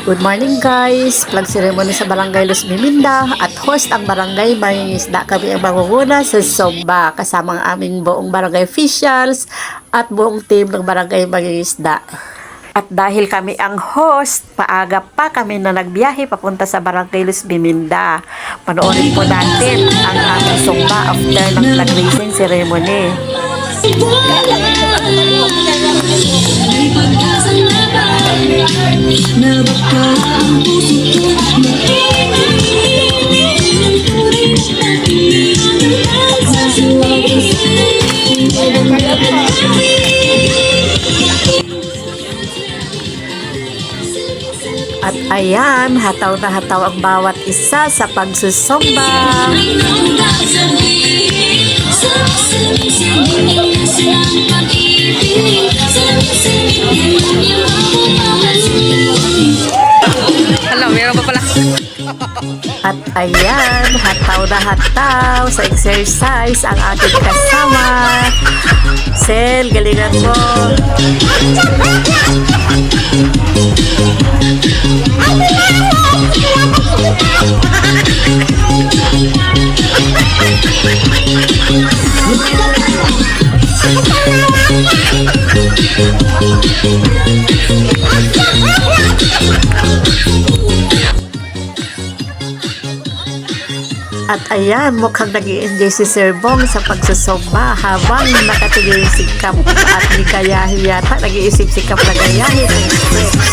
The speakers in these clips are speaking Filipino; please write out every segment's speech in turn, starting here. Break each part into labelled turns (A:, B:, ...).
A: Good morning guys! Flag ceremony sa Barangay Los Biminda at host ang Barangay Mangingisda. Kami ang mangunguna sa Zumba kasama ang aming buong barangay officials at buong team ng Barangay Mangingisda. At dahil kami ang host, paaga pa kami na nagbiyahe papunta sa Barangay Los Biminda. Panoorin po natin ang aming Zumba after ng flag raising ceremony. At ayan, hataw na hataw ang bawat isa sa pagsusumba.
B: Hala, meron pa pala.
A: At ayan, hataw na hataw sa exercise ang ating kasama. Sel, galingan mo. At ayan, mukhang nag-i-enjoy si Sir Bong sa pagsusumba habang nakatingin si Kap at ni Kayahi yata. Nag-iisip si Kap na Kayahi ng steps.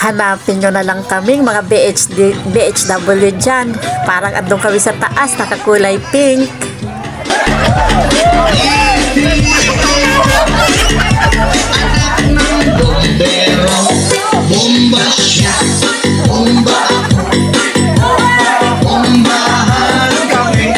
A: Hanapin nyo na lang kaming mga BHW dyan. Parang andong kami sa taas, nakakulay pink.
C: Bomba siya, bomba ako, bombahan kami,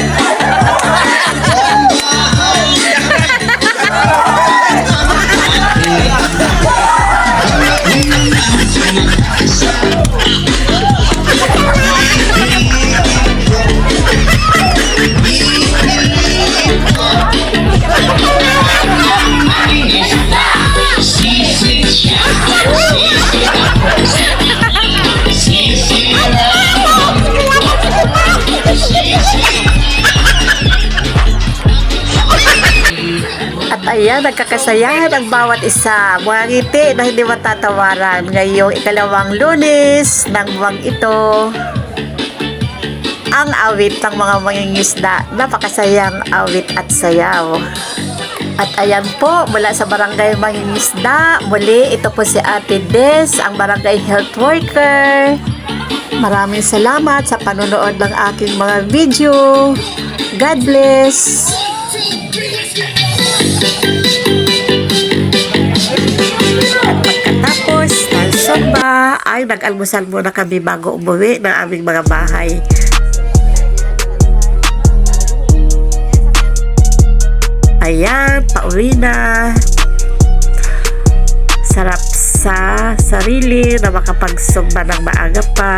A: Ayan, nagkakasayahan ang bawat isa. Mga ngiti na hindi matatawaran ngayong ikalawang Lunes ng buwang ito. Ang awit ng mga mangingisda, napakasayang awit at sayaw. At ayan po, mula sa Barangay Mangingisda, muli ito po si Ate Des, ang Barangay Health Worker. Maraming salamat sa panonood ng aking mga video. God bless! At pagkatapos ng Zumba ay nag-almusal muna kami bago umuwi ng aming mga bahay. Ayan, pauwi na. Sarap sa sarili na makapag-Zumba ng maaga pa.